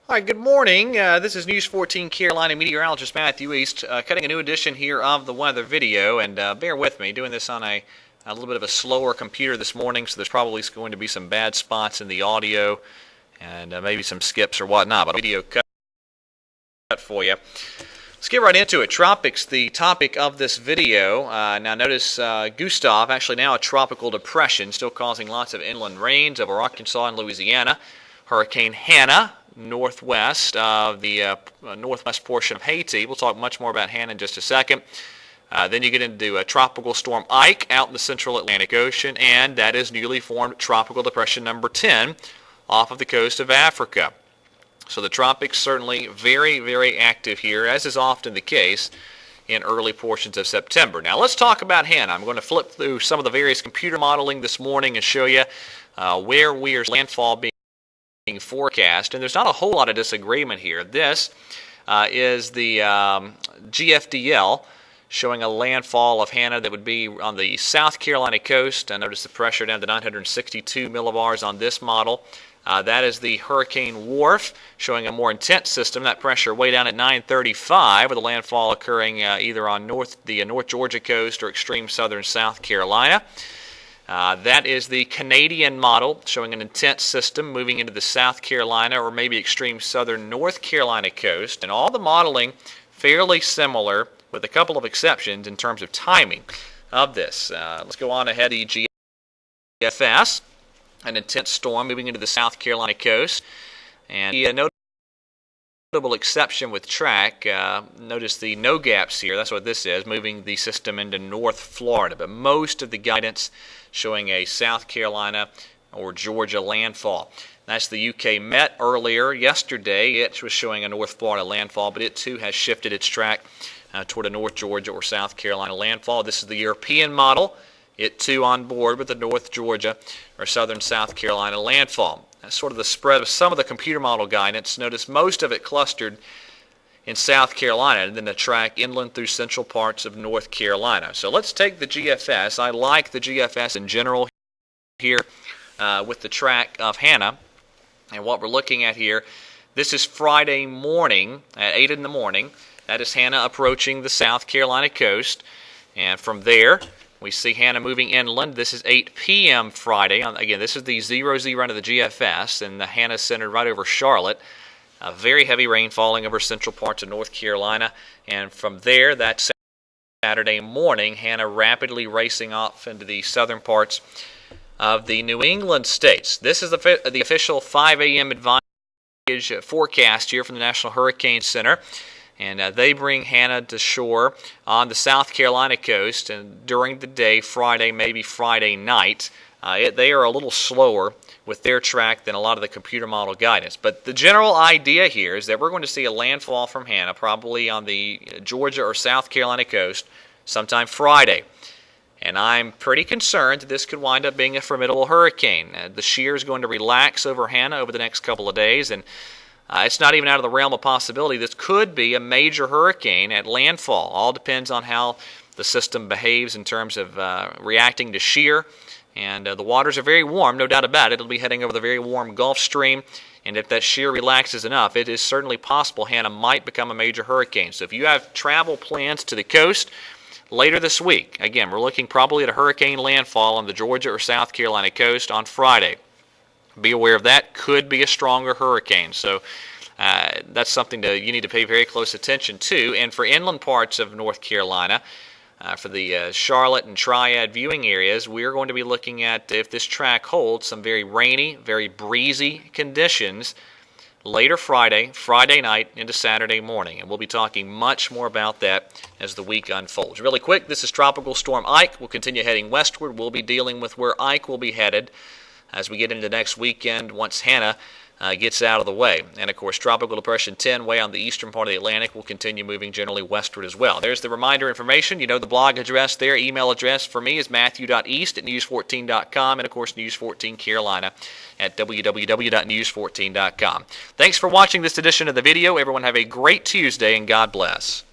All right, good morning. This is News 14 Carolina meteorologist Matthew East, cutting a new edition here of the weather video, and bear with me, doing this on a little bit of a slower computer this morning, so there's probably going to be some bad spots in the audio and maybe some skips or whatnot, but a video cut for you. Let's get right into it. Tropics, the topic of this video. Now notice Gustav, actually now a tropical depression, still causing lots of inland rains over Arkansas and Louisiana. Hurricane Hannah, northwest of the northwest portion of Haiti. We'll talk much more about Hannah in just a second. Then you get into Tropical Storm Ike out in the central Atlantic Ocean, and that is newly formed Tropical Depression number 10 off of the coast of Africa. So the tropics certainly very, very active here, as is often the case in early portions of September. Now let's talk about Hannah. I'm going to flip through some of the various computer modeling this morning and show you where we are landfall being forecast, and there's not a whole lot of disagreement here. This is the GFDL showing a landfall of Hannah that would be on the South Carolina coast. I notice the pressure down to 962 millibars on this model. That is the Hurricane Wharf showing a more intense system. That pressure way down at 935 with a landfall occurring either on North Georgia coast or extreme southern South Carolina. That is the Canadian model showing an intense system moving into the South Carolina or maybe extreme southern North Carolina coast, and all the modeling fairly similar with a couple of exceptions in terms of timing of this. Let's go on ahead to GFS, an intense storm moving into the South Carolina coast, and the notable exception with track, notice the no gaps here, that's what this is, moving the system into North Florida, but most of the guidance showing a South Carolina or Georgia landfall. That's the UK Met earlier yesterday. It was showing a North Florida landfall, but it too has shifted its track toward a North Georgia or South Carolina landfall. This is the European model. It too on board with the North Georgia or Southern South Carolina landfall. That's sort of the spread of some of the computer model guidance. Notice most of it clustered in South Carolina and then the track inland through central parts of North Carolina. So let's take the GFS. I like the GFS in general here with the track of Hannah. And what we're looking at here, this is Friday morning at 8 in the morning. That is Hannah approaching the South Carolina coast. And from there, we see Hannah moving inland. This is 8 p.m. Friday. Again, this is the 0Z run of the GFS, and the Hannah centered right over Charlotte. Very heavy rain falling over central parts of North Carolina. And from there, that Saturday morning, Hannah rapidly racing off into the southern parts of the New England states. This is the official 5 a.m. advantage forecast here from the National Hurricane Center. And they bring Hannah to shore on the South Carolina coast, and during the day, Friday, maybe Friday night, they are a little slower with their track than a lot of the computer model guidance. But the general idea here is that we're going to see a landfall from Hannah probably on the Georgia or South Carolina coast sometime Friday. And I'm pretty concerned that this could wind up being a formidable hurricane. The shear is going to relax over Hannah over the next couple of days, and it's not even out of the realm of possibility. This could be a major hurricane at landfall. All depends on how the system behaves in terms of reacting to shear. And the waters are very warm, no doubt about it. It'll be heading over the very warm Gulf Stream. And if that shear relaxes enough, it is certainly possible Hannah might become a major hurricane. So if you have travel plans to the coast later this week, again, we're looking probably at a hurricane landfall on the Georgia or South Carolina coast on Friday. Be aware of that. Could be a stronger hurricane. So that's something you need to pay very close attention to. And for inland parts of North Carolina, for the Charlotte and Triad viewing areas, we're going to be looking at, if this track holds, some very rainy, very breezy conditions later Friday night into Saturday morning. And we'll be talking much more about that as the week unfolds. Really quick, this is Tropical Storm Ike. We'll continue heading westward. We'll be dealing with where Ike will be headed as we get into next weekend once Hannah gets out of the way. And, of course, Tropical Depression 10 way on the eastern part of the Atlantic will continue moving generally westward as well. There's the reminder information. You know the blog address there. Email address for me is matthew.east@news14.com, and, of course, News 14 Carolina at www.news14.com. Thanks for watching this edition of the video. Everyone have a great Tuesday, and God bless.